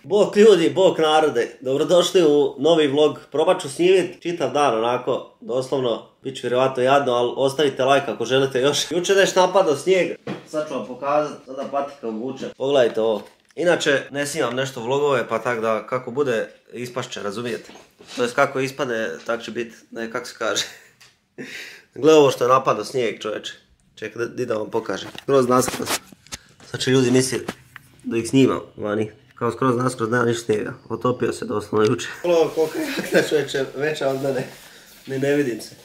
Bog ljudi, bog narode, dobrodošli u novi vlog. Probat ću snimiti čitav dan onako, doslovno, bit će vjerovatno jadno, ali ostavite like ako želite još. Jučer neš napadao snijeg, sad ću vam pokazati, sada patika vuče. Pogledajte ovo. Inače, ne snimam nešto vlogove, pa tak da kako bude ispašće, razumijete? To jest kako ispade, tak će biti, ne kako se kaže. Gle ovo što je napadao snijeg, čovječe. Čekaj, da vam pokažem. Skroz naskroz. Sad će ljudi misliti da ih snimam vani. Kao skroz naskroz nema ništa snijega. Otopio se doslovno juče. Pogledaj koliko je jakna, čovječe, veća od mene. Ni ne vidim se.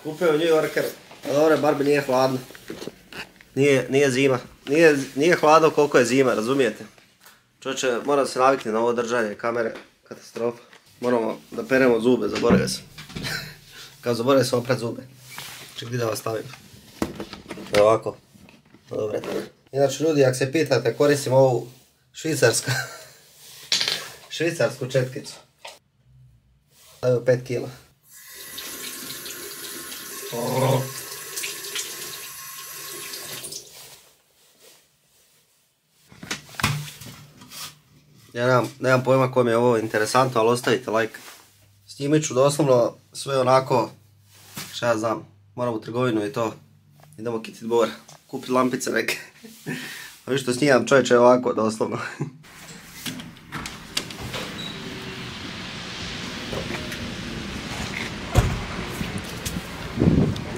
Kupio u New Yorker. A dobro, bar mi nije hladno. Nije zima. Nije hladno koliko je zima, razumijete? Čovječe, moram se naviknuti na ovo držanje kamere. Katastrofa. Moramo da peremo zube, zaboravio sam. Kao zaboravio sam oprat zube. Čekaj da vas stavim. Evo ovako. Dobre. Inače ljudi, ako se pitate, koristim ovu švicarsku četkicu. Stavio 5 kila. Ja nemam pojma kom je ovo interesantno, ali ostavite like. Snimit ću doslovno sve onako, šta ja znam, moram u trgovinu i to. Idemo kitit bor, kupit lampice neke. Ovi što snimam čovječe ovako, doslovno.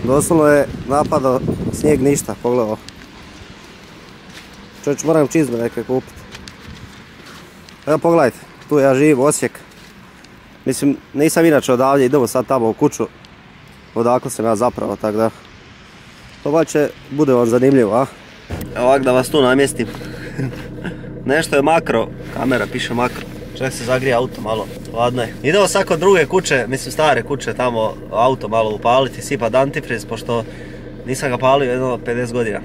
Doslovno je napadao snijeg ništa, pogledaj. Čovječe, moram čizme neke kupiti. Evo pogledajte, tu ja živim, Osijek. Mislim, nisam inače odavdje, idemo sad tamo u kuću. Odakle sam ja zapravo, tako da. To vaće bude vam zanimljivo, a? Evo ovak da vas tu namjestim. Nešto je makro, kamera piše makro. Čovjek se zagrije auto malo, hladno je. Idemo sad kod druge kuće, mislim stare kuće, tamo auto malo upaliti, sipat antifriz, pošto nisam ga palio jedno 50 godina.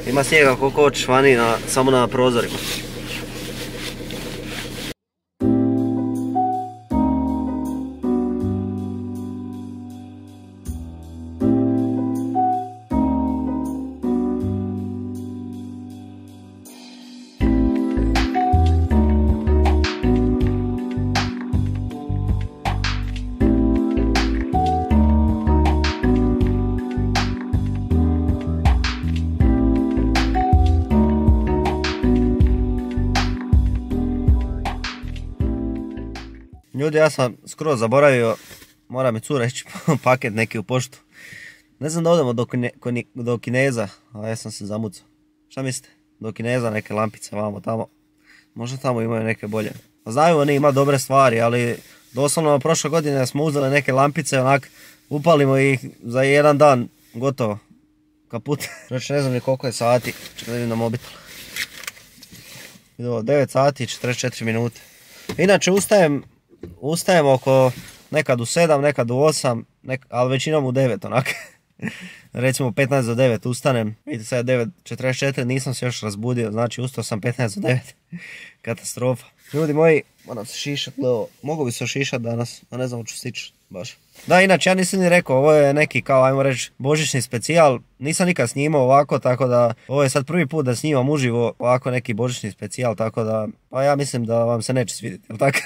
Ima snijega koliko hoćeš vani, samo na prozorima. Ljudi, ja sam skroz zaboravio, mora mi cura ići paket neki u poštu. Ne znam da odemo do Kineza, a ja sam se zamucao. Šta mislite? Do Kineza neke lampice vamo tamo. Možda tamo imaju neke bolje. Znaju oni ima dobre stvari, ali doslovno prošle godine smo uzeli neke lampice, onak upalimo ih za jedan dan, gotovo. Kaput. Znači ne znam ni koliko je sati, čekaj da vidim na mobitel. 9 sati i 44 minute. Inače ustajem oko nekad u 7, nekad u 8, ali većinom u 9 onak. Recimo 15 do 9 ustanem, vidite sad je 9:44, nisam se još razbudio, znači ustao sam 15 do 9. Katastrofa. Ljudi moji, moram se šišat, mogu bi se šišat danas, a ne znam ću stići baš. Da, inače ja nisam ni rekao, ovo je neki kao, ajmo reći, božićni specijal, nisam nikad snimao ovako, tako da ovo je sad prvi put da snimam uživo ovako neki božićni specijal, tako da, pa ja mislim da vam se neće svidjeti, jel tako?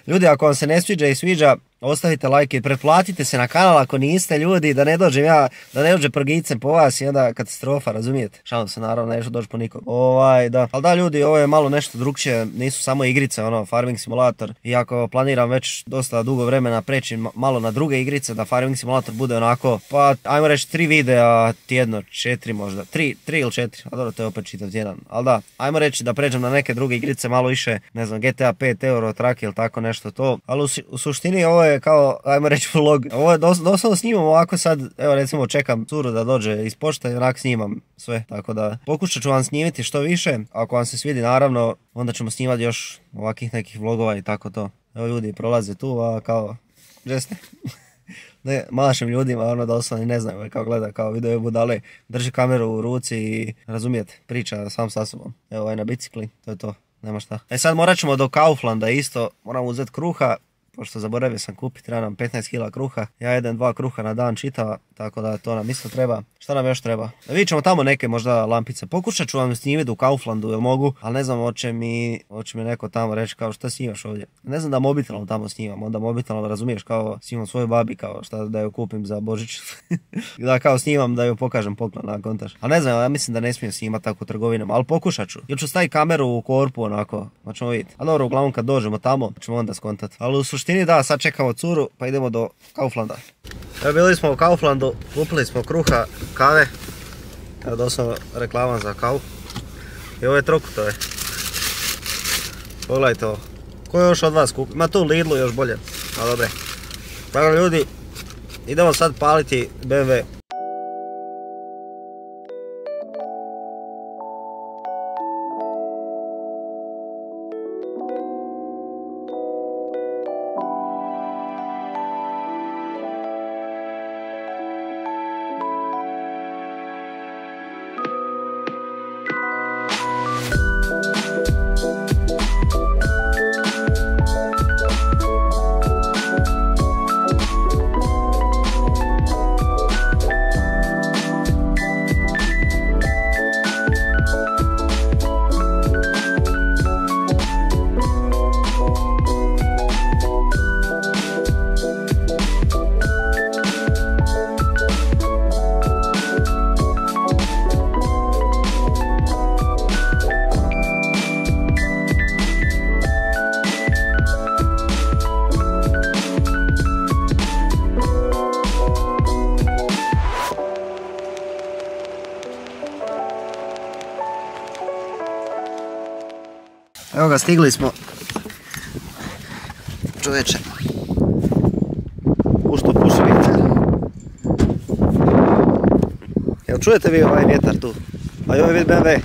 Ljudi, ako vam se ne sviđa i sviđa, ostavite like i pretplatite se na kanal ako niste, ljudi, da ne dođem ja, da ne dođe prgicem po vas i onda katastrofa, razumijete? Šalim se, naravno, neću doći po nikog. Da. Ali da, ljudi, ovo je malo nešto drugčije, nisu samo igrice, Farming Simulator. Iako planiram već dosta dugo vremena preći malo na druge igrice, da Farming Simulator bude onako, pa ajmo reći 3 videa tjedno, 4 možda, 3 ili 4, a dobro, to je opet čitav tjedan. Ali da, ajmo reći da pređem na neke druge igrice malo više, ne znam, GTA 5, Euro Truck ili tako nešto to. Ali u suštini ovo je kao, ajmo reći, vlog. Ovo je doslovno snimam ovako sad, evo recimo čekam curu da dođe iz pošte i onak snimam sve, tako da pokušat ću vam snimiti što više, ako vam se svidi naravno, onda ćemo snimati još ovakvih nekih vlogova i tako to. Evo ljudi prolaze tu, a kao, džesne. Ne, mašem ljudima, doslovno ne znaju, kao gleda, kao video budale, drži kameru u ruci i razumijete, priča sam sa sobom. Evo ovaj na bicikli, to je to, nema šta. Sad morat ćemo do Kauflanda isto, moramo uzeti kruha, pošto zaboravio sam kupiti, treba nam 15 kila kruha. Ja jedem 2 kruha na dan čitava, tako da to nam isto treba. Šta nam još treba? Vidjet ćemo tamo neke možda lampice. Pokušat ću vam snimiti u Kauflandu, jel mogu? Ali ne znam, hoće mi neko tamo reći kao šta snimaš ovdje. Ne znam da mobitelom tamo snimam, onda mobitelom razumiješ kao snimam svojoj babi kao šta da joj kupim za Božić. Da kao snimam da joj pokažem poklon na kontaž. A ne znam, ja mislim da ne smijem snimati tako u trgovinama, ali pokušat ću. Ili ću staviti kameru u korpu onako, pa ćemo vidjeti. A dobro, uglavnom kad dođemo tamo ćemo onda skontati. Ali u suštini da, sad čekamo curu pa idemo do Kauflanda. Evo bili smo u Kauflandu, kupili smo kruha, kave. Evo doslovno reklama za kavu. I ovo je trokutove. Pogledajte ovo. Ko je još od vas kupi? Ima tu u Lidlu još bolje. A dobre. Tako ljudi, idemo sad paliti BMW. Evo ga, stigli smo. Čovječe. Ušto puši vjetar. Jel čujete vi ovaj vjetar tu? A i ovaj vid BMW.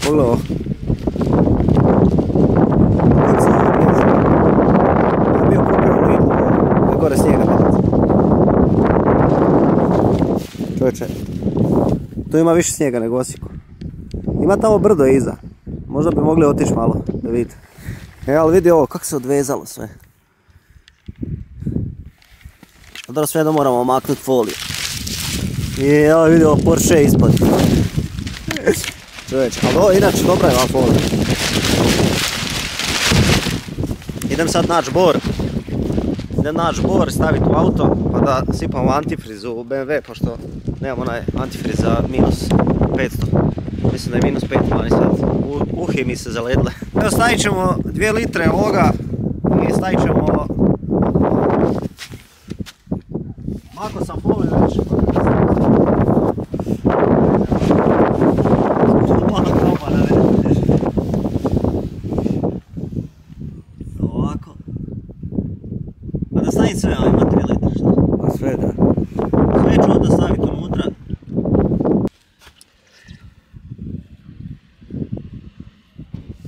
Pogledaj ovo. Bio kupio u Lidlu. Je gore snijega. Čovječe. Tu ima više snijega nego Osijeku. Ima tamo brdo iza. Možda bi mogli otići malo, da vidite. Ali vidi ovo, kako se odvezalo sve. Dobro, sve da moramo maknuti foliju. I evo vidi ovo Porsche ispod. Čovječ, ali ovo inače dobra je ova folija. Idem sad naći bor. Idem naći bor, staviti u auto, pa da sipamo antifriz u BMW, pošto nemam onaj antifriz za minus 500. Mislim da je minus 5 mani sad. Uhi mi se zaledle. Evo stavit ćemo 2 litre ovoga i stavit ćemo... Mako sam foliju već. Ovako. Pa da stavim sve, ali ima 3 litre što? Pa sve da. Sve ću onda staviti unutra.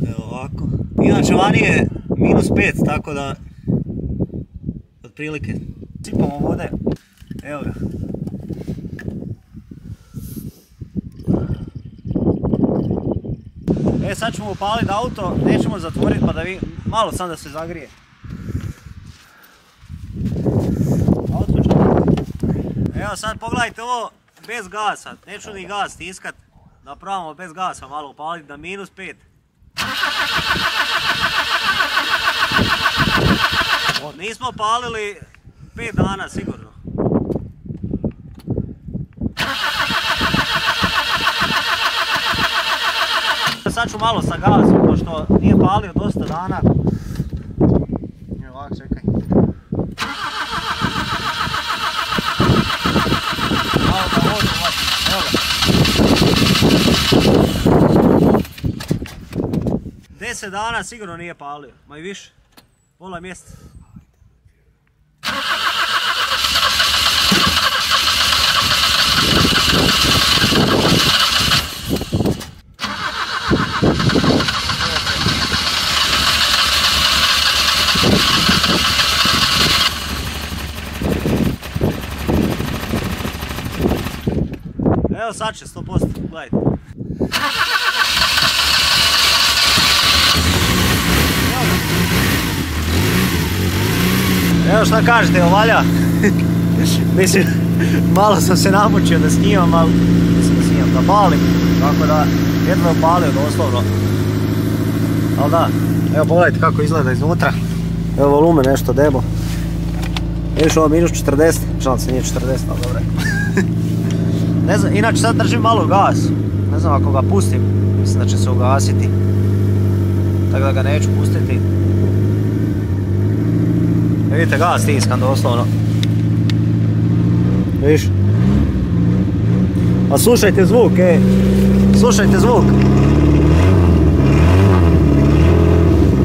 Evo ovako. Inače vani je minus 5, tako da... Otprilike. Sipamo vode. Evo ga. Sad ćemo upaliti auto, nećemo zatvoriti pa da vi... Malo sam da se zagrije. Auto ćemo. Evo sad pogledajte ovo bez gasa. Neću ni gas stiskat. Napravimo bez gasa malo upaliti na minus 5. Nismo palili 5 dana sigurno. Sad ću malo sa gasom, pošto nije palio dosta dana. Evo ovak, čekaj. Malo da vodu uvati, evo ga. 10 dana sigurno nije palio, ma i više. Pola mjeseca. Evo sad će 100%, gledajte. Evo šta kažete, jel valja? Mislim, malo sam se namučio da snimam, ali da palim, tako da jedno je palio doslovno. Ali da, evo pogledajte kako izgleda iznutra. Evo volume nešto debo. Vidiš ovo minus 40, šalim se nije 40, ali dobro. Ne znam, inače sad držim malo gas. Ne znam ako ga pustim, mislim da će se ugasiti. Tako da ga neću pustiti. Vidite gas stiskam doslovno. Vidiš? A slušajte zvuk, slušajte zvuk.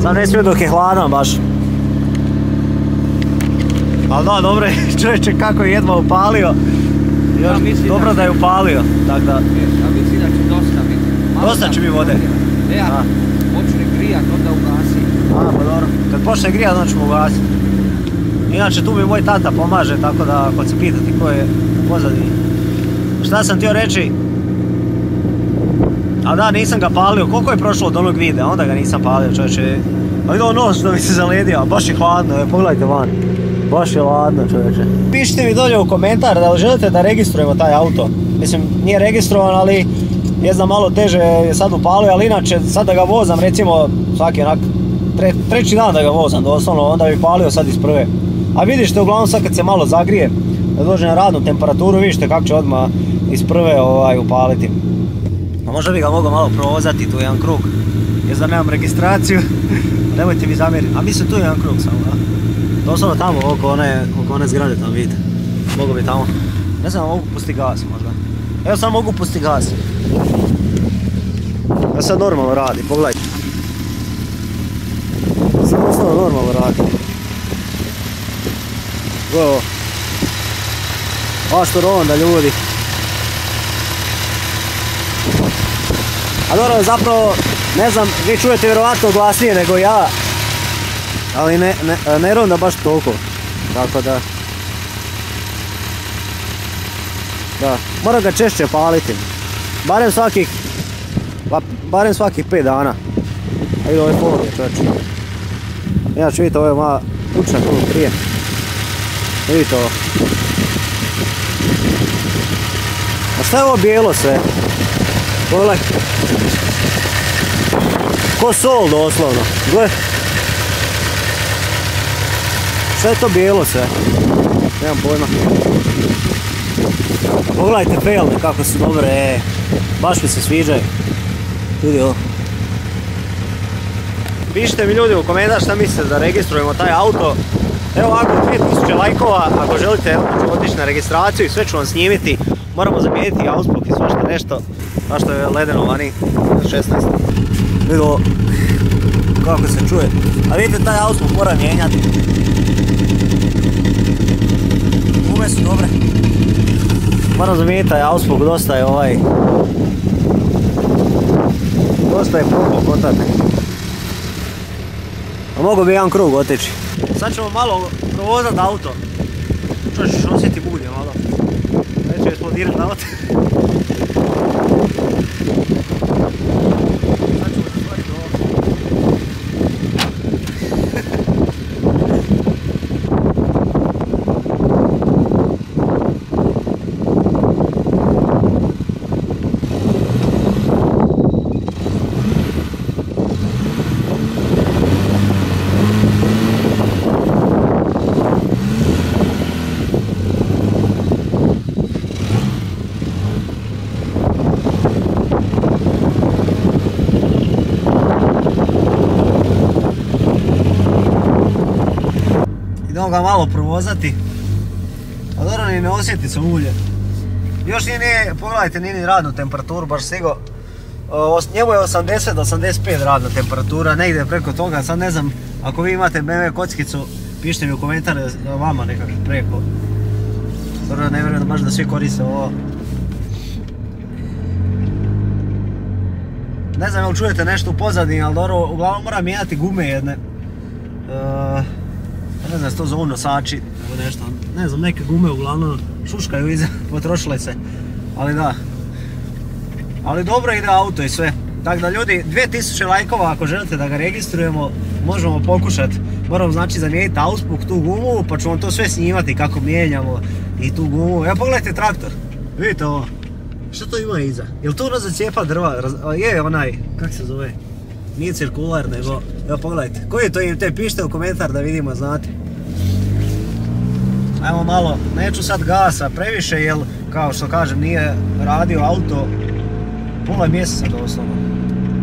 Sad ne smije dok je hladan baš. Ali da, dobro je čovječe kako je jedva upalio. Još dobro da je upalio, tako da... Ja mislim da će dosta biti. Dosta će mi vode. Ne, ako počne grijat, onda ugasi. Pa dobro. Kad počne grijat, onda ćemo ugasiti. Inače tu mi moj tata pomaže, tako da ako se pitati ko je u pozadini. Šta sam htio reći? A da, nisam ga palio. Koliko je prošlo od onog videa? Onda ga nisam palio, čovječe. A vidio nos da mi se zaledio, baš je hladno, pogledajte van. Baš je hladno, čovječe. Pišite mi dolje u komentar da li želite da registrujemo taj auto. Mislim, nije registrovan, ali je znam malo teže je sad upalio, ali inače sad da ga vozam recimo svaki onak treći dan da ga vozam doslovno, onda bi palio sad iz prve. A vidište uglavnom sad kad se malo zagrije, da dođe na radnu temperaturu, vidite kako će odmah iz prve upaliti. A možda bi ga mogao malo provozati tu jedan krug, jer da nemam registraciju, nemojte mi zamjeriti. A mislim tu je jedan krug samo, da? Doslovno tamo oko one zgrade tamo vidite. Mogu bi tamo. Ne znam, mogu pustiti gas možda. Evo sad mogu pustiti gas. Ja sad normalno radi, pogledajte. Sad doslovno normalno radi. Evo. Baš to ronda ljudi. A dobro, zapravo, ne znam, vi čujete vjerovatno glasnije nego ja. Ali ne ronda baš toliko. Tako da... Da, moram ga češće paliti. Barem svakih 5 dana. A vidi ove folije, čovječe. Inače vidite, ovo je mala kućna tu prije. Vidite ovo. A šta je ovo bijelo sve? Pogledaj. Ko sol doslovno. Gle. Šta je to bijelo sve? Nemam pojma. Pogledajte felne kako su dobre, baš mi se sviđaju. Vidi ovo. Pišite mi ljudi u komentar šta mislite da registrujemo taj auto. Evo ovako 2000 lajkova, ako želite otići na registraciju i sve ću vam snimiti. Moramo zamijeniti auspuh i svašta nešto, svašta je ledeno vani, 16. Vidi ovo, kako se čuje. A vidite taj auspuh mora mijenjati. Gume su dobre. Moram zamijeniti taj auspuh, dosta je dosta je probao kotate. A mogu bi jedan krug otići. Sad ćemo malo provozati auto. Čovječ ćeš osjeti bulje malo. Neće eksplodirat auto. Sad ćemo zatvoriti ovo. Idemo ga malo provozati. A dobro ni ne osjeti se ulje. Još nije, pogledajte, nije ni radnu temperaturu, baš stigo. Njemu je 80-85 radna temperatura, negdje preko toga, sad ne znam, ako vi imate BMW kockicu, pišite mi u komentare vama nekako preko. Dobro, ne vjerujem baš da svi koriste ovo. Ne znam jel čujete nešto u pozadini, ali dobro, uglavnom moram mijenjati gume jedne. Ne znam, to zovu nosači, ili nešto, ne znam, neke gume uglavnom šuškaju iza, potrošile se, ali da. Ali dobro ide auto i sve. Tako da ljudi, 2000 lajkova ako želite da ga registrujemo, možemo pokušati. Moramo znači zamijeniti auspuh, tu gumu, pa ću vam to sve snimati kako mijenjamo i tu gumu. Evo pogledajte traktor, vidite ovo. Što to ima iza? Jel to ono za cijepa drva? Je onaj, kak se zove? Nije cirkular nego, evo pogledajte. Koji je to te, pišite u komentar da vidimo, znate. Ajmo malo, neću sad gasa previše jer kao što kažem nije radio auto pola mjeseca doslovno.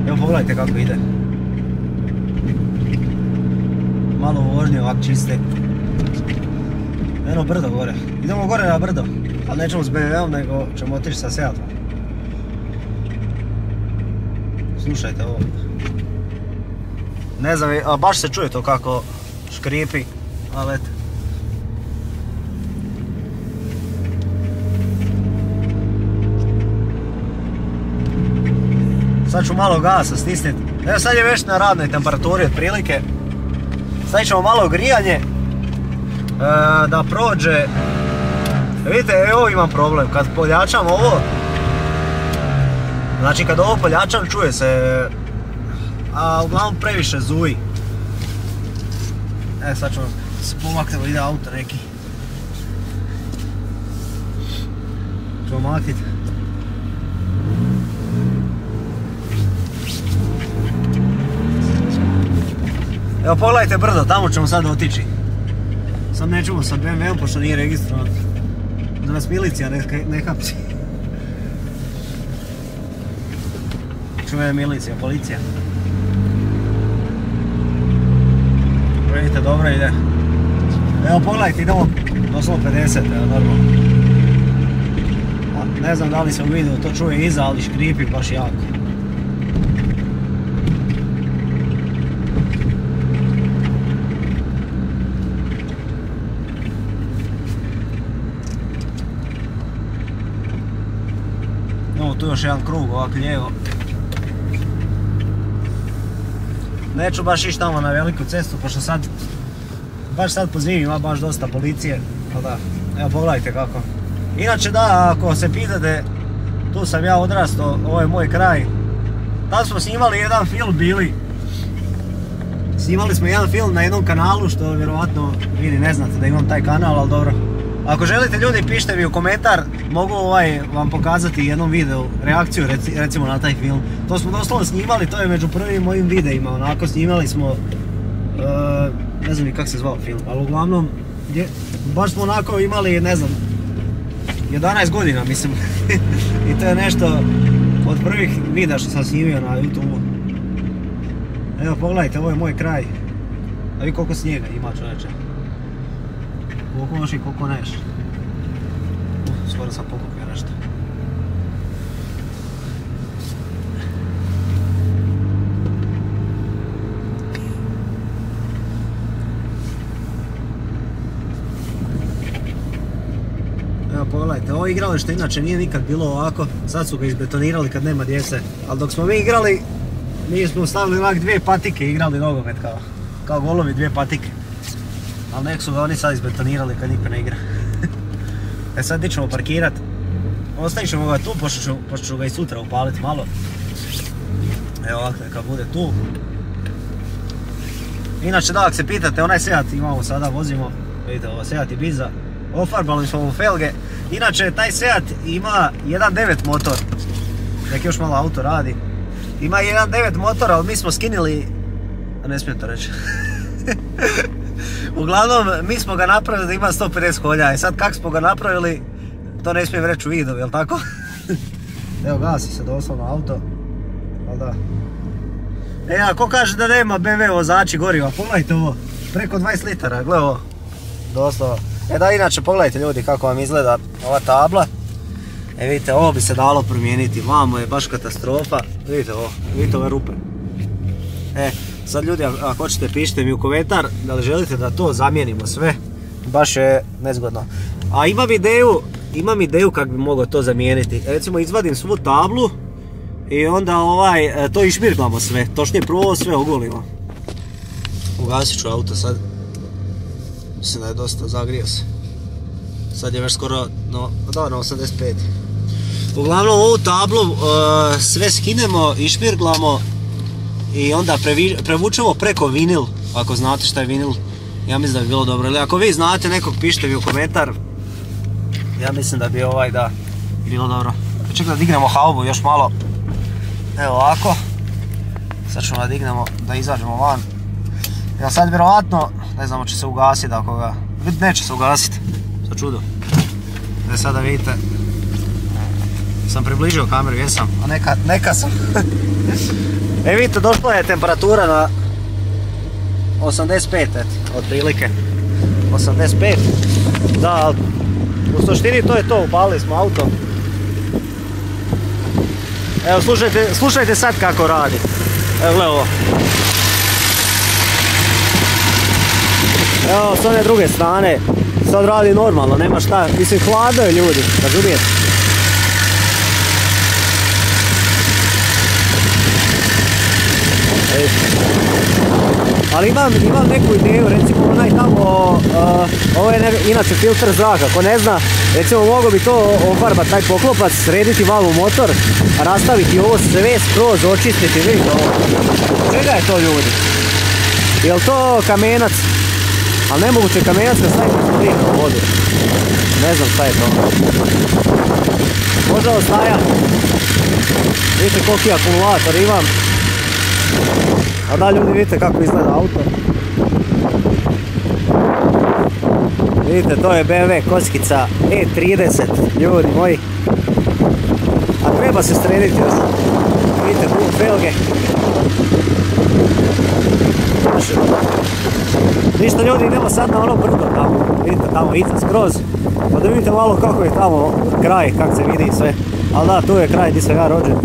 Evo pogledajte kako ide. Malo vožnje ovak čiste. Eno brdo gore. Idemo gore na brdo. Ali nećemo s BMW-om nego ćemo otići sa Seatom. Slušajte ovo. Ne znam, a baš se čuje to kako škripi. Ali eto. Sad ću malo gasa stisniti. Evo sad je već na radnoj temperaturi otprilike. Stavit ćemo malo grijanje da prođe. Vidite, evo imam problem. Kad poljačam ovo, znači kad ovo poljačam čuje se, a uglavnom previše zuji. Sad ćemo se pomaknemo, ide auto neki. Ćemo makniti. Evo pogledajte brdo, tamo ćemo sad otići. Sad nećemo sa BMW-om pošto nije registrovan. Da nas milicija ne hapsi. Čuje milicija, policija. Vidite, dobro ide. Evo pogledajte, idemo doslovno 50, evo normalno. Ne znam da li se u videu to čuje iza, ali škripi baš jako. Tu još jedan krug ovak lijevo. Neću baš ići tamo na veliku cestu pošto sad, baš sad po zimi ima baš dosta policije. Pa da, evo pogledajte kako. Inače da, ako se pitate, tu sam ja odrastao, ovo je moj kraj. Tad smo snimali jedan film bili. Snimali smo jedan film na jednom kanalu što vjerovatno vi ne znate da imam taj kanal, ali dobro. Ako želite ljudi, pišite mi u komentar, mogu vam pokazati jednom videu, reakciju recimo na taj film. To smo doslovno snimali, to je među prvim mojim videima, onako snimali smo, ne znam ni kako se zvao film, ali uglavnom, baš smo onako imali, ne znam, 11 godina mislim. I to je nešto od prvih videa što sam snimio na YouTube-u. Evo pogledajte, ovo je moj kraj. A vi koliko snijega ima čovječe. Koliko još i koliko neš. Skoro sam pokupio nešto. Evo pogledajte, ovo igralište inače nije nikad bilo ovako. Sad su ga izbetonirali kad nema djece. Ali dok smo mi igrali, mi smo stavili onak dvije patike i igrali nogomet kao golovi, dvije patike. Ali nek su ga oni sad izbetonirali kad niko ne igra. Sad di ćemo parkirat. Ostavit ćemo ga tu, pošto ću ga i sutra upaliti malo. Evo ovako neka bude tu. Inače da, ako se pitate, onaj Seat imamo sada, vozimo. Vidite, ovo Seat Ibiza. Ofarbali smo mu felge. Inače, taj Seat ima 1.9 motor. Nek još malo auto radi. Ima 1.9 motor, ali mi smo skinili... Ne smijem to reći. Uglavnom, mi smo ga napravili da ima 150 konja. I sad kak smo ga napravili, to ne smijem reći u videu, jel tako? Evo, gasi se doslovno auto. Ali da. A ko kaže da nema BMW vozači goriva? Pogledajte ovo. Preko 20 litara, gle ovo. Doslovno. Da, inače, pogledajte ljudi kako vam izgleda ova tabla. Vidite, ovo bi se dalo promijeniti. Vamo je baš katastrofa. Vidite ovo, vidite ove rupe. Sad ljudi, ako hoćete, pišite mi u komentar da li želite da to zamijenimo sve. Baš je nezgodno. A imam ideju kako bi mogao to zamijeniti. Recimo, izvadim svu tablu i onda to išmirglamo sve. Točnije prvo sve ogolimo. Ugasit ću auto sad. Mislim da je dosta zagrio se. Sad je već skoro na 85. Uglavnom ovu tablu sve skinemo, išmirglamo i onda prevučemo preko vinil ako znate šta je vinil, ja mislim da bi bilo dobro. Ili ako vi znate nekog, pišite mi u komentar. Ja mislim da bi da bilo dobro. Čekaj da dignemo haubu još malo. Evo ovako. Sad ćemo da dignemo, da izađemo van. Ja sad vjerovatno, ne znamo će se ugasiti ako ga... Neće se ugasiti, za čudo. Sada vidite, sam približio kameru, jesam, a neka sam. Vidite, došla je temperatura na 85, otprilike. 85. Da, u suštini to je to, upalili smo auto. Evo, slušajte sad kako radi. Evo, gledaj ovo. Evo, s one druge strane, sad radi normalno, nema šta, mislim, hladno je ljudi, razumijete? Ali imam neku ideju, recimo onaj tamo, ovo je inače filtr zraka, ako ne zna, recimo mogu bi to ofarbat taj poklopac, srediti malo motor, rastaviti ovo sve skroz, očistiti, vidite ovo. Čega je to ljudi? Jel to kamenac? Ali nemoguće kamenac kad stavite plin u vodu. Ne znam šta je to. Možda ostaja. Vidite koliki akumulator imam. A da ljudi vidite kako izgleda auto. Vidite, to je BMW kockica E30, ljudi moji. A treba se srediti još. Vidite, felge. Ništa ljudi, idemo sad na ono brdo tamo, vidite tamo iza skroz, pa da vidite malo kako je tamo kraj, kako se vidi sve. Ali da, tu je kraj gdje sam ja rođen,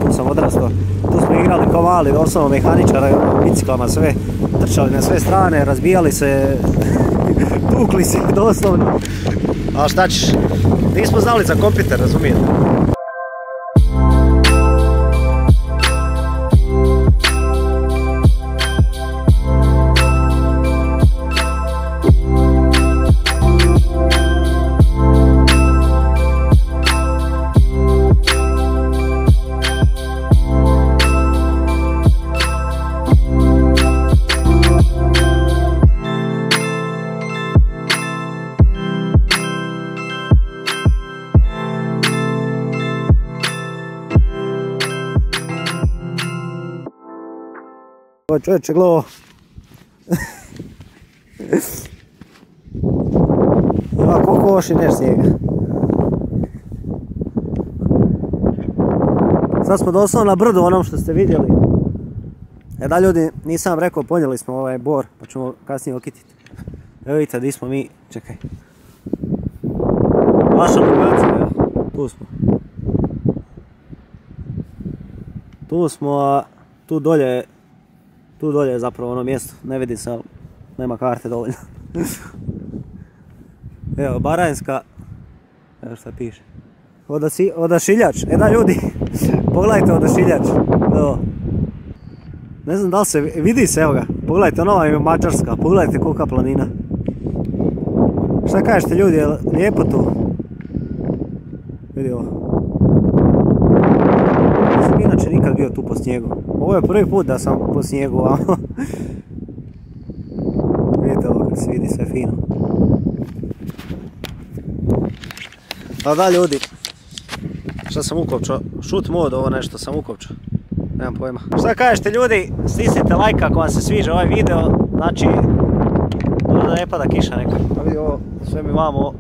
tu sam odrastao, tu smo igrali ko mali, doslovno mehaničara, biciklama sve, trčali na sve strane, razbijali se, tukli se doslovno. A šta ćeš, nismo znali za kompjuter, razumijete? Ovo čovječe, gledaj. Ima koliko oši neš snijega. Sad smo doslovno na brdu onom što ste vidjeli. Da ljudi, nisam vam rekao, ponijeli smo ovaj bor, pa ćemo kasnije okititi. Evo vidite gdje smo mi, čekaj. Vaša lokacija, evo, tu smo. Tu smo, a tu dolje je zapravo ono mjesto, ne vidi se, ali nema karte dovoljno. Evo, Baranjska, evo šta piše. Odašiljač, da ljudi, pogledajte odašiljač. Evo. Ne znam da li se vidi se, evo ga, pogledajte, nova je Mađarska, pogledajte kolika planina. Šta kažete ljudi, je lijepo tu? Vidi ovo. Nisam inače nikad bio tu po snijegu. Ovo je prvi put da sam po snijegu ovamo. Vidite ovo kako se vidi, sve fino. A da ljudi, šta sam ukopčao? Shoot mod, ovo nešto sam ukopčao. Nemam pojma. Šta kažete ljudi, stisnite like ako vam se sviđa ovaj video. Znači, da ne pada kiša neka. A vidi ovo, sve mi vamo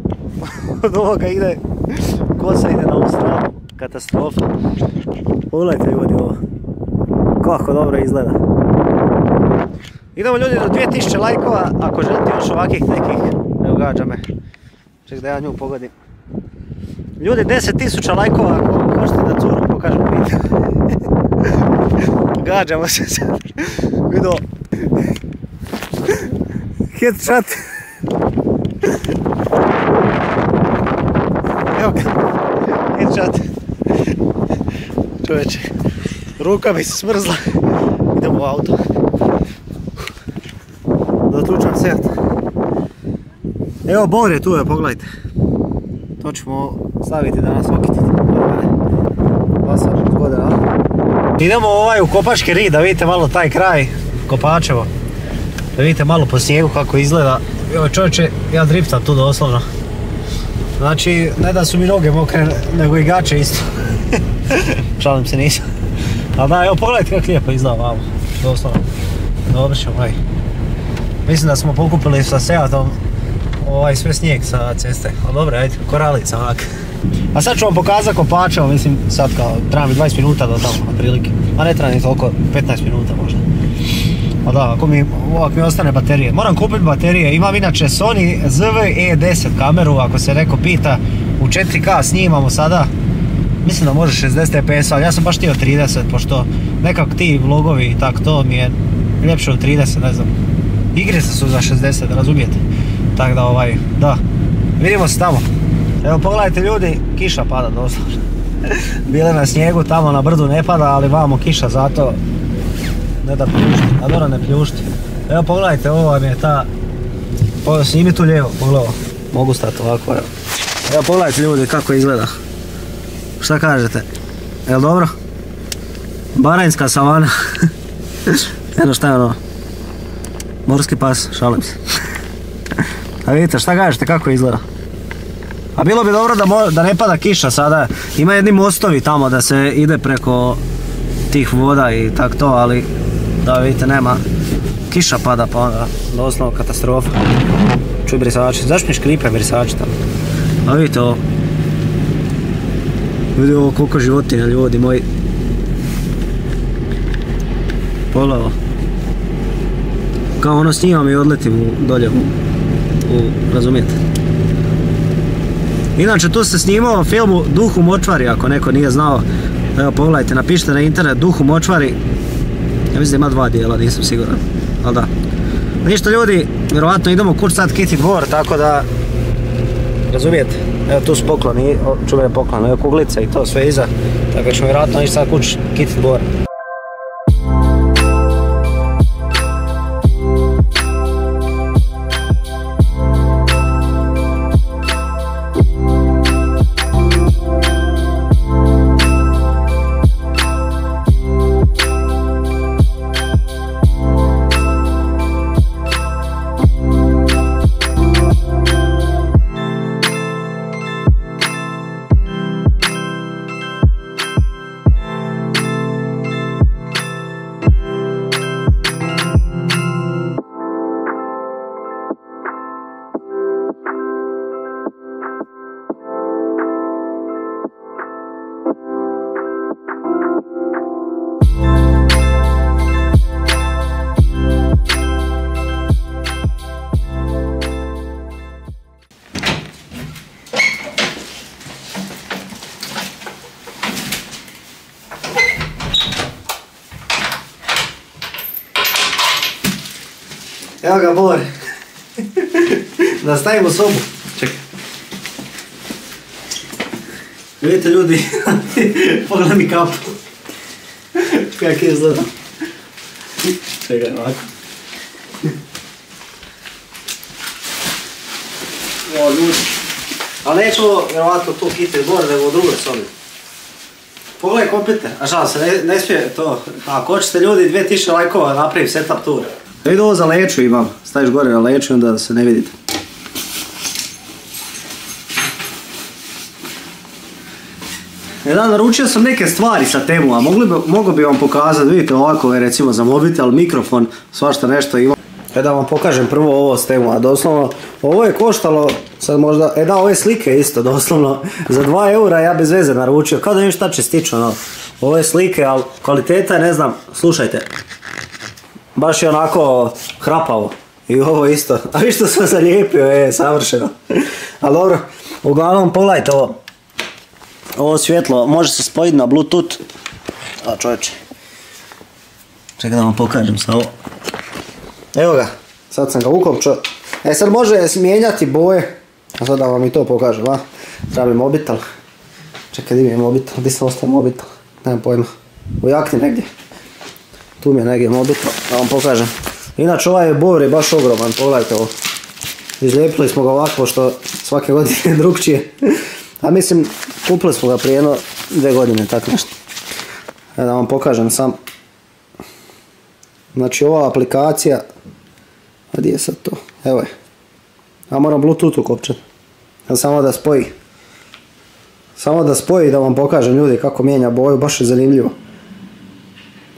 od ovoga ide, kosa ide na ovu stranu. Katastrofa. Pogledajte ljudi ovo. Kako dobro izgleda. Idemo ljudi do 2000 lajkova, ako želite još ovakvih nekih, ne ugađa me. Ček da ja nju pogodim. Ljudi, 10.000 lajkova ako hoćete da curu pokažem video. Gađamo se sad. Vidio. Headshot. Evo ga. Headshot. Čovječe. Ruka mi se smrzla. Idemo u auto. Zatlučam se. Evo Bore tu je, pogledajte. To ćemo staviti da nas okititi. 8 godina. Idemo u Kopački rit da vidite malo taj kraj. Kopačevo. Da vidite malo po snijegu kako izgleda. Evo čovječe, ja driftam tu doslovno. Znači, ne da su mi noge mokre, nego i gače isto. Šalim se, nisam. Ali da, evo pogledajte kako lijepo izgleda vamo. Doslovno. Dobro ćemo, aj. Mislim da smo pokupili sa Seatom sve snijeg sa ceste. Ali dobro, ajde, koralica onak. A sad ću vam pokazati kopača, mislim sad kao, treba mi 20 minuta do tamo, otprilike. A ne treba ni toliko, 15 minuta možda. A da, ako mi ostane baterije. Moram kupiti baterije, imam inače Sony ZV-E10 kameru, ako se neko pita. U 4K snimamo sada. Mislim da može 60 fps, ali ja sam baš htio 30, pošto nekako ti vlogovi i tak to mi je ljepše od 30, ne znam. Igrice su za 60, razumijete? Tako da da. Vidimo se tamo. Evo pogledajte ljudi, kiša pada doslovno. Bile na snijegu, tamo na brdu ne pada, ali vamo kiša, zato ne da pljušti, a dobro ne pljušti. Evo pogledajte, ovo vam je ta... Snimi tu lijevo, pogledaj. Mogu stati ovako, evo. Evo pogledajte ljudi kako izgleda. Šta kažete? Jel dobro? Baranjska savana. Evo šta je ono? Morski pas, šalim se. A vidite, šta kažete kako izgleda? A bilo bi dobro da ne pada kiša sada. Ima jedni mostovi tamo da se ide preko tih voda i tak to, ali da vidite nema. Kiša pada pa onda doslovno katastrofa. Čuj brisači, zašto mi škripe brisači tamo? A vidite ovo. Vidi ovo koliko životinja, ljudi moji. Pogledaj ovo. Kao ono snimam i odletim dolje razumijete? Inače tu se snimao filmu Duh u močvari, ako neko nije znao. Evo pogledajte, napišite na internet Duh u močvari. Ja mislim da ima 2 dijela, nisam siguran. Ali da. Ništa ljudi, vjerovatno idemo kući sad Kitty dvor, tako da... Razumijete? Evo tu su pokloni, čuvene poklone, evo kuglice i to sve iza. Tako da ćemo vjerojatno ići sad kući Kitty dvor. Evo ga Bor. Da stavimo sobu. Čekaj. Vidite ljudi, pogledaj mi kapu. Kako je izgleda. Čekaj ovako. O ljudi. Ali nećemo vjerovatno tu Kitty dvor, nego u drugoj sobi. Pogledaj kompjuter, a žal se ne smije to. Ako hoćete ljudi 2000 lajkova napravim setup tour. Da vidim ovo za leću imam, staviš gore na leću onda da se ne vidite. Naručio sam neke stvari sa Temu, a mogu bi vam pokazati, vidite ovako je recimo za mobitel, mikrofon, svašta nešto ima. Da vam pokažem prvo ovo s Temu, a doslovno ovo je koštalo sad možda, ove slike isto doslovno za 2 eura ja bez veze naručio, kao da im šta čestično, ove slike, ali kvaliteta je ne znam, slušajte. Baš je onako hrapavo. I ovo isto. A vi što sam zalijepio, savršeno. Ali dobro, uglavnom pogledajte ovo. Ovo svjetlo može se spojiti na Bluetooth. A čovječe. Čekaj da vam pokažem sa ovo. Evo ga, sad sam ga ukopčao. Sad može mijenjati boje. A sad da vam i to pokažem, a? Treba mi mobitel. Čekaj, di mi je mobitel, di sam ostao mobitel? Nemam pojma. U jakni negdje. Tu mi je negdje mobitel, da vam pokažem. Inače ovaj bor je baš ogroman, pogledajte ovo. Izlijepili smo ga ovako, što svake godine drugčije. A mislim, kupili smo ga prije jedno 2 godine, tako nešto. Da vam pokažem sam. Znači ova aplikacija A gdje je sad to? Evo je. Ja moram Bluetooth ukopčat. Samo da spoji. Samo da spoji da vam pokažem ljudi kako mijenja boju, baš je zanimljivo.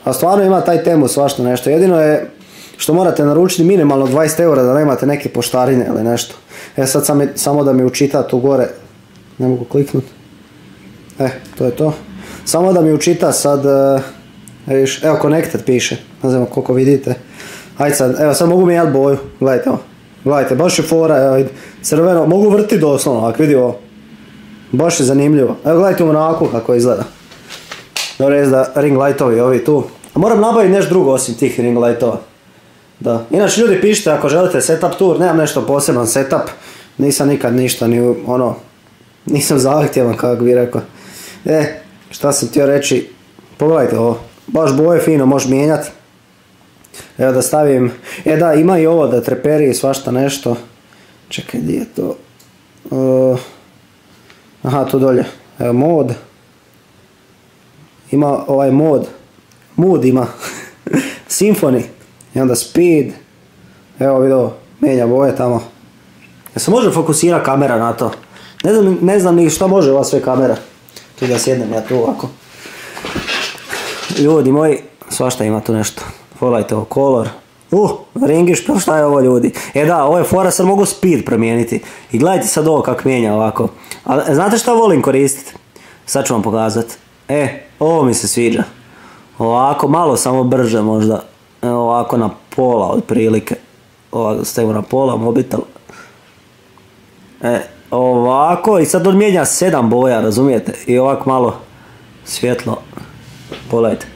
A stvarno ima taj temu svašta nešto. Jedino je što morate naručiti minimalno 20 eura da nemate neke poštarine ili nešto. Sad samo da mi učita tu gore. Ne mogu kliknuti. To je to. Samo da mi učita sad... Evo connected piše. Ne znam koliko vidite. Ajde sad, evo sad mogu mijenjati boju. Gledajte ovo. Gledajte, baš je fora. Evo, crveno. Mogu vrti doslovno, ako vidi ovo. Baš je zanimljivo. Evo gledajte u mraku kako izgleda. Dobro je da ring lightovi ovi tu. A moram nabaviti nešto drugo osim tih ring lightova. Da. Inače ljudi pišite ako želite setup tour, nemam nešto poseban setup. Nisam nikad ništa ni ono... Nisam zahtjevan kako bi rekao. Šta sam htio reći. Pogledajte ovo. Baš boje fino možeš mijenjati. Evo da stavim... Da, ima i ovo da treperi i svašta nešto. Čekaj, gdje je to? Aha, tu dolje. Evo mod. Ima ovaj mod. Mood ima. Symphony. I onda speed. Evo vidio, mijenja boje tamo. Se može fokusirati kamera na to? Ne znam ni šta može ova sve kamera. Tu da sjednem ja tu ovako. Ljudi moji, svašta ima tu nešto. Pogledajte ovo, color. Ringiš, pa šta je ovo ljudi? Da, ovo je fora, sad mogu speed promijeniti. I gledajte sad ovo kako mijenja ovako. Ali znate šta volim koristiti? Sad ću vam pokazati. Ovo mi se sviđa. Ovako, malo samo brže možda. Ovako na pola otprilike. Ovako stavimo na pola, mobitel. Ovako i sad on mijenja 7 boja, razumijete? I ovako malo svjetlo. Pogledajte.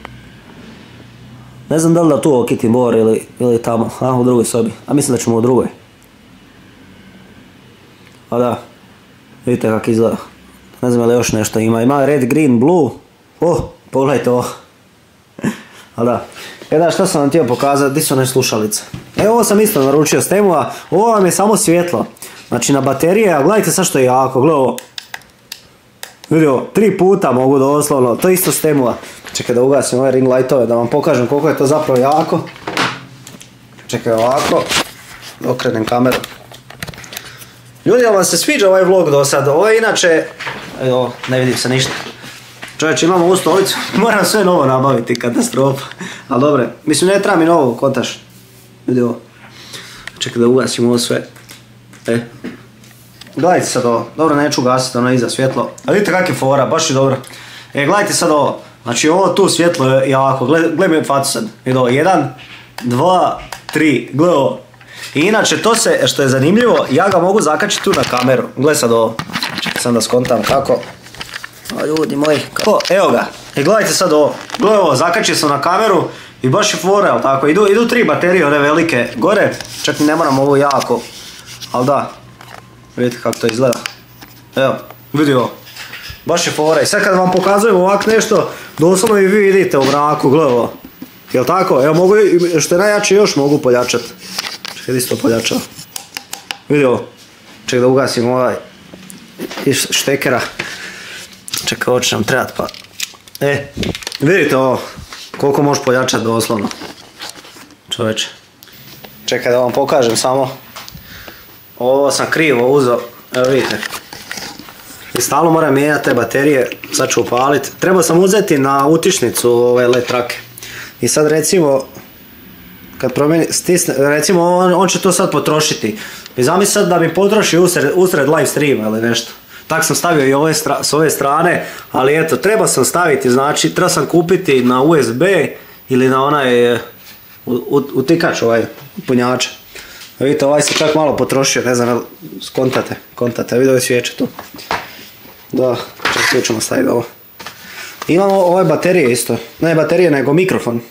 Ne znam da li da tu okitim bor ili tamo. U drugoj sobi. A mislim da ćemo u drugoj. A da. Vidite kako izgleda. Ne znam li još nešto ima. Ima red, green, blue. Pogledajte ovo. A da. Da, što sam vam htio pokazati, di su one slušalice. Ovo sam isto naručio s Temu-a. Ovo vam je samo svjetlo. Znači na baterije, a gledajte sad što je jako. Gledaj ovo. Vidio, 3 puta mogu doslovno. To je isto s Temu-a. Čekaj da ugasim ove ring lightove da vam pokažem koliko je to zapravo jako. Čekaj ovako. Okrenem kameru. Ljudi, vam se sviđa ovaj vlog do sad? Ovo je inače... Evo, ne vidim se ništa. Čovječ, imamo ovu stolicu. Moram sve novo nabaviti, katastrofa. Ali dobre, mislim ne treba mi novo, kontaš. Vidi ovo. Čekaj da ugasim ovo sve. Gledajte sad ovo. Dobro, neću ugasiti ono iza svjetlo. A vidite kak je fora, baš je dobro. Gledajte sad ovo. Znači ovo tu svjetlo je jako. Gledaj mi facu sad. Vidi ovo. 1, 2, 3. Gledaj ovo. I inače to se, što je zanimljivo, ja ga mogu zakačiti tu na kameru. Gledaj sad ovo. Čekaj sam da skontam kako. Ljudi moji, kako? Evo ga. Gledajte sad ovo. Gledaj ovo, zakačio sam na kameru i baš je fora, jel tako? Idu 3 baterije, one velike gore. Čak ni ne moram ovo jako. Ali da. Vidite kako to izgleda. Evo, vidi ovo. Baš je fora. I sad kad vam pokazujem ovak nešto, doslovno i vi vidite u mraku, gledaj ovo. Jel tako? Evo mogu, što je najjače još mogu poljačati. Čekaj, isto poljačao. Vidi ovo. Čekaj da ugasim ovaj iz štekera. Čekaj, ovo će nam trebati pa... vidite ovo. Koliko možeš poljačati doslovno. Čovječe. Čekaj da vam pokažem samo. Ovo sam krivo uzeo. Evo vidite. I stalno moram mijenjati te baterije. Sad ću upaliti. Trebao sam uzeti na utičnicu ove LED trake. I sad recimo... Kad promijeni, stisne, recimo on će to sad potrošiti. I zamisli sad da mi potroši usred live streama ili nešto. Tak sam stavio i s ove strane, ali eto, treba sam staviti, znači, treba sam kupiti na USB ili na onaj utikač, ovaj punjač. Vidite, ovaj se čak malo potrošio, ne znam, kontate, vidio je svijeće tu. Da, čak tu ćemo staviti ovo. Imamo ove baterije isto, ne baterije nego mikrofon.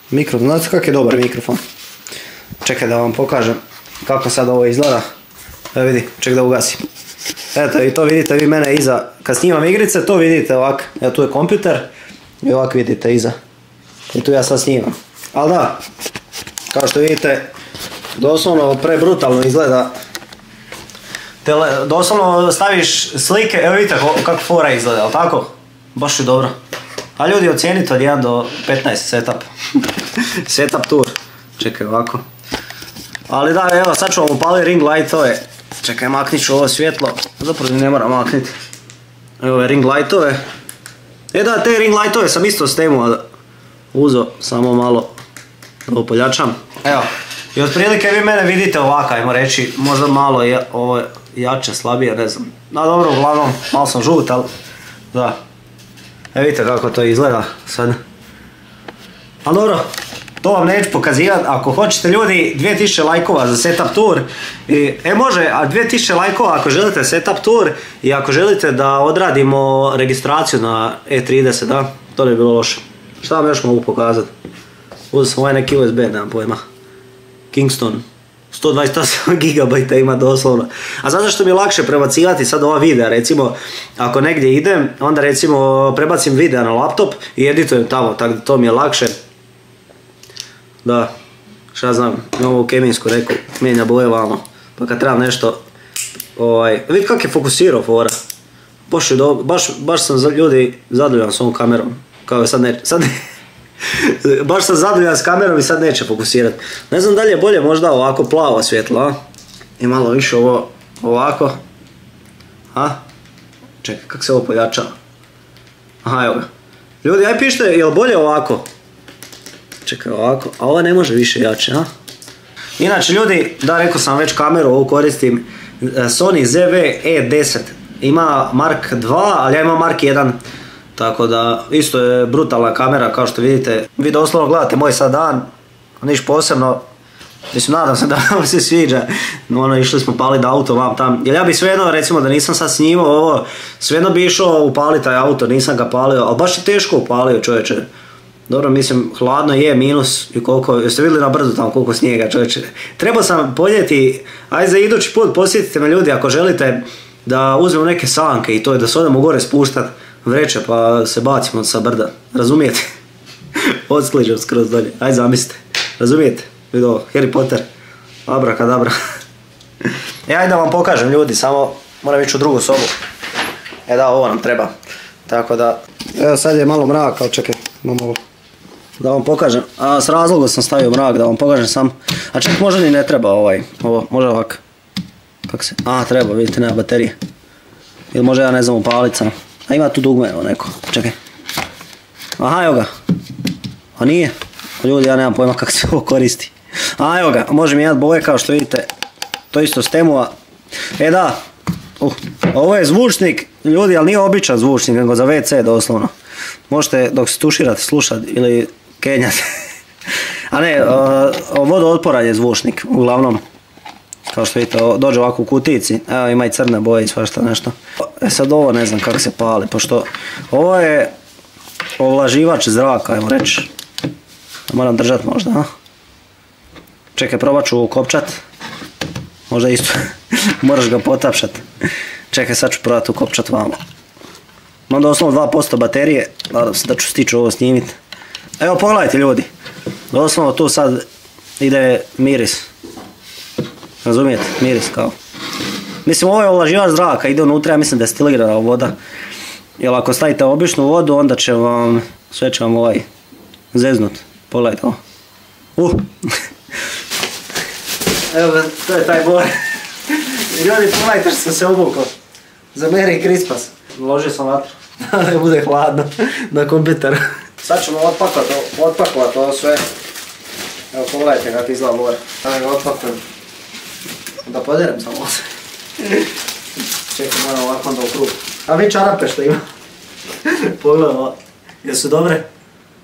Mikrofon, znate kak je dobar mikrofon. Čekaj da vam pokažem kako sad ovo izgleda. Evo vidi, čekaj da ugasim. Eto i to vidite vi mene iza, kad snimam igrice to vidite ovak, evo tu je kompjuter i ovak vidite iza. I tu ja sad snimam. Ali da, kao što vidite, doslovno prebrutalno izgleda. Doslovno staviš slike, evo vidite kako fora izgleda, ali tako? Baš je dobro. A ljudi ocijenite od 1 do 15 setup. Setup tour. Čekaj ovako. Ali da, evo, sad ću vam upaliti ring lightove. Čekaj, maknit ću ovo svjetlo. Zapravo ne moram makniti. Evo ove ring lightove. Da, te ring lightove sam isto s temu uzo, samo malo da upoljačam. Evo, i otprilike vi mene vidite ovako, ajmo reći, možda malo ovo jače, slabije, ne znam. No dobro, uglavnom, malo sam žut, ali da. Vidite kako to izgleda sad. Ali dobro, to vam neću pokazivati. Ako hoćete ljudi 2000 lajkova za setup tour, može, a 2000 lajkova ako želite setup tour i ako želite da odradimo registraciju na E30, da, to ne bi bilo loše. Šta vam još mogu pokazati? Uzeo sam ovaj neki USB, nemam pojma. Kingston. 128 GB ima doslovno. A zato što mi je lakše prebacivati sad ova videa, recimo ako negdje idem, onda recimo prebacim videa na laptop i editujem tamo, tako da to mi je lakše. Da, šta znam, imam ovu kemijsku reku, mijenja boje valno, pa kad trebam nešto, vidi kak je fokusirao fora. Baš sam ljudi zadovoljan s ovom kamerom, kao sad baš sam zadovoljan s kamerom i sad neće fokusirati. Ne znam da li je bolje možda ovako plavo svjetlo, a? I malo više ovo ovako. A? Čekaj, kako se ovo pojačava? Aha, evo ga. Ljudi, aj pišite, je li bolje ovako? Čekaj, ovako, a ova ne može više jače, a? Inače, ljudi, da, rekao sam već kameru, ovu koristim Sony ZV-E10. Ima Mark 2, ali ja imam Mark 1. Tako da, isto je brutalna kamera, kao što vidite. Vi doslovno gledate moj sad dan, niš posebno. Mislim, nadam se da vam se sviđa. Išli smo paliti auto vam tam. Jer ja bi svejedno, recimo da nisam sad snimao ovo, svejedno bi išao upaliti taj auto, nisam ga palio, ali baš je teško upalio, čovječe. Dobro, mislim, hladno je, minus i koliko, jeste vidjeli na brdu tamo koliko snijega, čovječe. Trebao sam poljeti, ajde za idući put posjetite me ljudi ako želite da uzmemo neke sanke i to je da se odemo gore spuštat vreće pa se bacimo sa brda, razumijete? Odskližem skroz dolje, ajde zamislite, razumijete? Vidio ovo, Harry Potter, abrakadabra. Ajde da vam pokažem ljudi, samo moram ići u drugu sobu. Da, ovo nam treba, tako da, evo sad je malo mrak, ali čekaj, imam ovo. Da vam pokažem, s razlogom sam stavio mrak, da vam pokažem sam, a čak možda ni ne treba ovo, može ovako. Kako se, treba, vidite, nema baterije. Ili može ja ne znam upalit sam. A ima tu dugme, evo neko, čekaj. Aha, evo ga. A nije. Ljudi, ja nemam pojma kako se ovo koristi. Evo ga, može mijenjati boje kao što vidite. To isto s temova. Da, ovo je zvučnik, ljudi, ali nije običan zvučnik, nego za WC doslovno. Možete dok se tuširate slušati ili kenjati. A ne, vodootporan je zvučnik, uglavnom. Kao što vidite, dođe ovako u kutici, evo ima i crne boje i svašta nešto. Sad ovo ne znam kako se pali, pošto ovo je ovlaživač zraka, ajmo reći. Moram držati možda, a? Čekaj, probat ću ukopčat. Možda isto, moraš ga potapšat. Čekaj, sad ću probati ukopčat vamo. Imam doslovno 2% baterije, nadam se da ću stići ovo snimit. Evo pogledajte ljudi, doslovno tu sad ide miris. Razumijete, miris kao. Mislim, ovo je ovlaživač zraka, ide unutra, ja mislim da je destilirana voda. Jer ako stavite običnu vodu, onda će vam, sve će vam zeznut. Pogledajte ovo. Evo, to je taj bor. Ljudi, pogledajte što sam se obukao. Za Merry Christmas. Uložio sam vatru, da ne bude hladno na kompjuteru. Sad ćemo otpakovati ovo sve. Evo, pogledajte kako izgleda bor. Da ga otpakujem. Da poderem samo se. Čekaj, moram ovako onda u krug. A vi čarape što ima. Pogledaj ovo. Jesu dobre?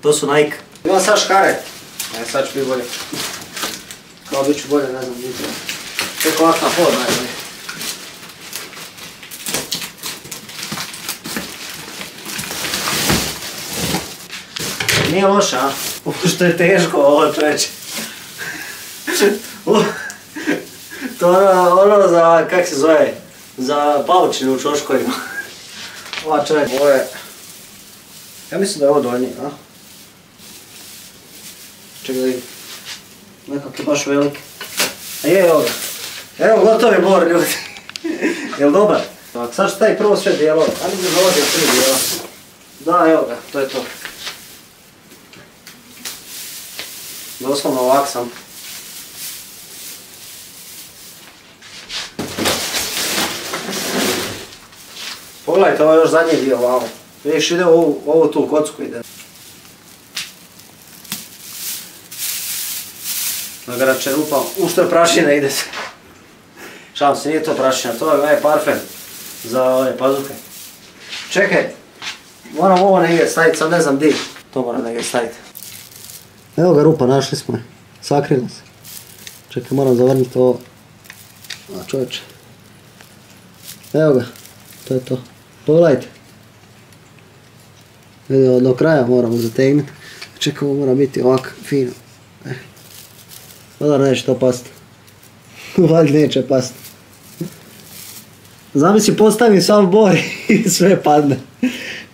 To su Nike. Imam sad škare. Sad ću biti bolje. Kao bit ću bolje, ne znam, biti. Čekaj ovak na pod najbolje. Nije loše, a? Što je teško ovo čoveče. To ono za, kak se zove, za paučinu u čoškovima. Ova čovjek, ovo je... Ja mislim da je ovo donji, a? Čekaj da vidim. Nekak je baš velik. A je, evo ga. Evo, gotov je bor, ljudi. Jel dobar? Sad ću taj prvo sve dijelo. A mi se dolazi 3 dijela. Da, evo ga, to je to. Doslovno ovak sam. Pogledajte, ovo je još zadnji dio ovamo. Vidiš, ide ovu tu kocku ide. Nagarače rupa, u što je prašina ide se. Šalim se, nije to prašina, to je ovaj parfem za ove pazuhe. Čekaj, moram ovo negdje staviti, sad ne znam di. To moram negdje staviti. Evo ga rupa, našli smo je. Sakrila se. Čekaj, moram zavrniti ovo. A čovječe. Evo ga, to je to. Pogledajte. Vidio, do kraja moramo zategnuti. Čekaj, ovo mora biti ovako fino. Odar neće to pasti. Valjda neće pasti. Zamisli, postavim sam bor i sve padne.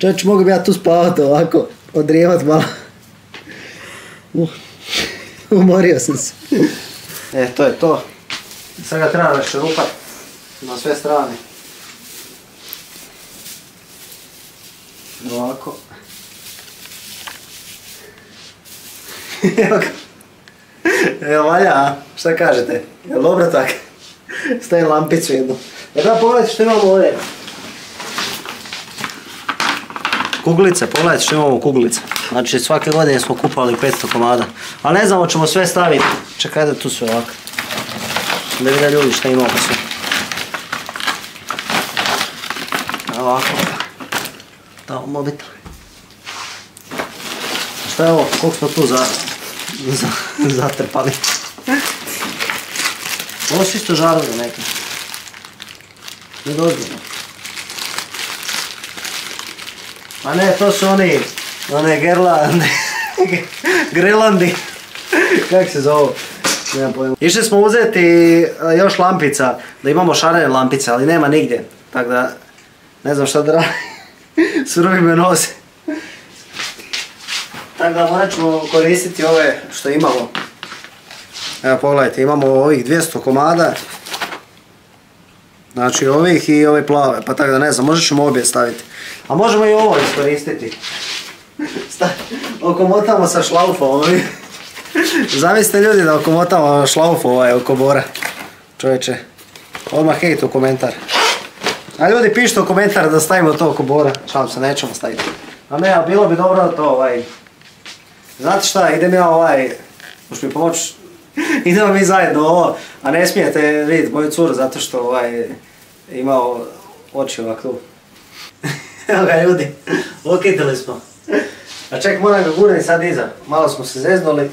Čovječ, mogu bi ja tu spavati ovako, odrijevat malo. Umorio sam se. To je to. Sad ga treba raščerupat na sve strane. Ovako. Evo ga. Evo valja, a? Šta kažete? Jel dobro tak? Stavim lampicu jednu. Da pogledajte što imamo ovdje. Kuglice, pogledajte što imamo kuglice. Znači svake godine smo kupali 500 komada. Ali ne znamo, ćemo sve staviti. Čekaj da tu sve ovako. Da vide ljudi šta imamo sve. Ovako. Tamo mobitel. Šta je ovo? Koliko smo tu zatrpali? Ovo su isto žarovi neke. Nedozbiljno. A ne, to su one grelandi. Kako se zove? Nemam pojma. Išli smo uzeti još lampica, da imamo šarene lampice, ali nema nigdje. Tako da, ne znam šta da radim. Surovi me nose. Tako da morat ćemo koristiti ove što imamo. Evo pogledajte, imamo ovih 200 komada. Znači ovih i ove plave, pa tako da ne znam, možda ćemo obje staviti. A možemo i ovo iskoristiti. Okomotamo sa šlaufom. Zamislite ljudi da okomotamo šlauf oko bora. Čovječe, odmah hejt u komentar. A ljudi pišite u komentar da stavimo to oko bora. Šalim se, nećemo staviti. A ne, a bilo bi dobro da to Znate šta, idem ja možeš mi pomoći? Idemo mi zajedno ovo, a ne smijete vidjeti moju curu zato što imao oči ovak tu. Evo ga ljudi, okitili smo. A ček, moram ga gurati sad iza, malo smo se zeznuli.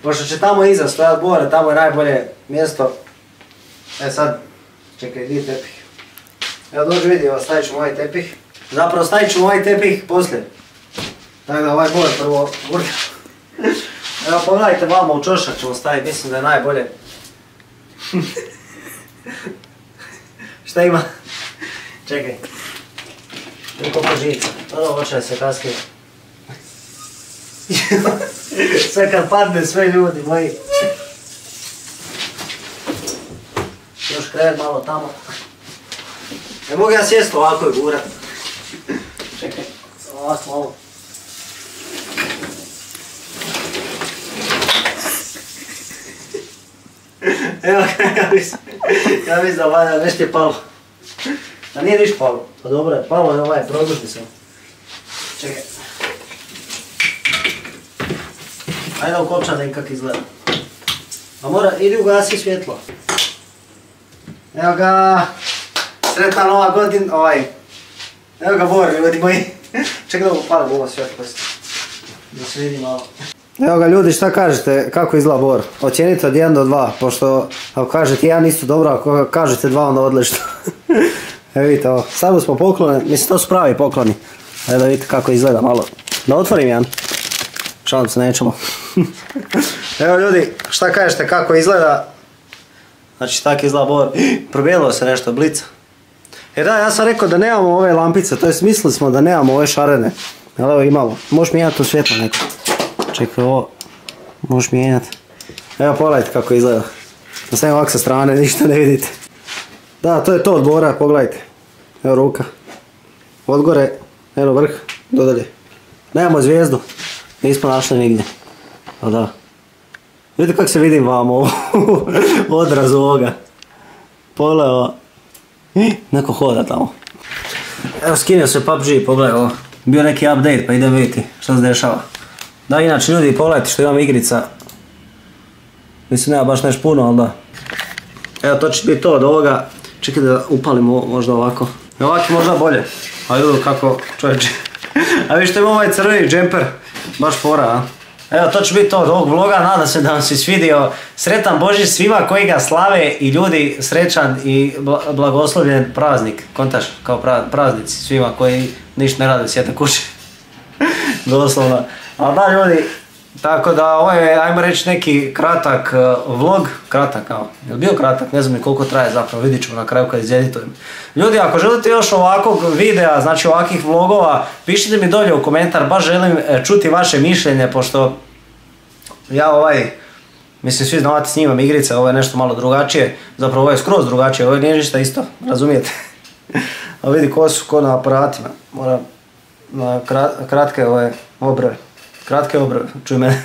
Pošto će tamo iza stojati bora, tamo je najbolje mjesto. Sad, čekaj, gdje je tepih? Evo dođu vidi, stavit ćemo ovaj tepih. Zapravo stavit ćemo ovaj tepih poslije. Tako da ovaj bor prvo gurati. Evo pogledajte vamo u čošak ćemo staviti, mislim da je najbolje. Šta ima? Čekaj. Koliko žica. Ovo očaj se kasnije. Sve kad padne, sve ljudi moji. Još krevet malo tamo. Ne mogu ja sjesti ovako i gurat. Čekaj, ovako malo. Evo ja mislim da valja, nešto je palo. A nije ništa palo, pa dobro je, palo je produžni sam. Čekaj. Ajde ukopčam da im kak izgleda. A mora, idi ugasi svjetlo. Evo ga, sretna nova godina, evo ga bor, ljudi moji. Čekaj da upalim ovo svjetlo, da se vidi malo. Evo ga ljudi, šta kažete, kako izgleda bor? Ocijenite od 1 do 2, pošto ako kažete 1 isto dobro, ako kažete 2 onda odlično. Evo vidite ovo, stavili smo poklone, mislim to su pravi pokloni. Evo da vidite kako izgleda malo. Da otvorim jedan? Šalim se, nećemo. Evo ljudi, šta kažete kako izgleda? Znači tako izgleda bor. Probijelilo se nešto, blica. Jer da, ja sam rekao da nemamo ove lampice, to jest mislili smo da nemamo ove šarene. Ali evo imamo, možeš mijenjati to svjetlo neko. Čekaj, ovo možeš mijenjati. Evo pogledajte kako izgleda. Da stavim ovak sa strane, ništa ne vidite. Da, to je to od bora, pogledajte. Evo ruka. Od gore, evo vrh, do dalje. Nemamo zvijezdu, nismo našli nigdje. A da. Vidite kako se vidim vam u odrazu ovoga. Pogledaj ovo. Neko hoda tamo. Evo skinio se PUBG, pogledaj ovo. Bio neki update pa idem vidjeti što se dešava. Da, inače ljudi pogledajte što imam igrica. Mislim nema baš nešto puno, ali da. Evo to će biti to od ovoga. Čekaj da upalim ovo možda ovako. Ovako je možda bolje. A vidu kako čovječe. A vi što ima ovaj crveni džemper. Baš fora, a? Evo to će biti to od ovog vloga. Nadam se da vam se svidio. Sretan Božić svima koji ga slave i ljudi srećan i blagoslovljen praznik. Kontaš kao praznici svima koji ništa ne rade, sjete kuće. Doslovno. Ali da ljudi, tako da ovo je, ajmo reći, neki kratak vlog, kratak kao, je li bio kratak, ne znam ni koliko traje zapravo, vidit ćemo na kraju kad izeditujem. Ljudi, ako želite još ovakvog videa, znači ovakvih vlogova, pišite mi dolje u komentar, baš želim čuti vaše mišljenje, pošto ja mislim svi znate snimam igrice, ovo je nešto malo drugačije, zapravo ovo je skroz drugačije, ovo nije ništa isto, razumijete? A vidi ko na aparatima, moram na kratke obrve. Kratke obrve, čuj mene.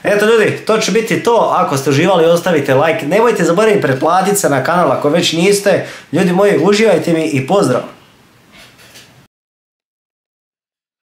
Eto ljudi, to će biti to. Ako ste uživali, ostavite like. Nemojte zaboraviti pretplatiti se na kanal ako već niste. Ljudi moji, uživajte mi i pozdrav!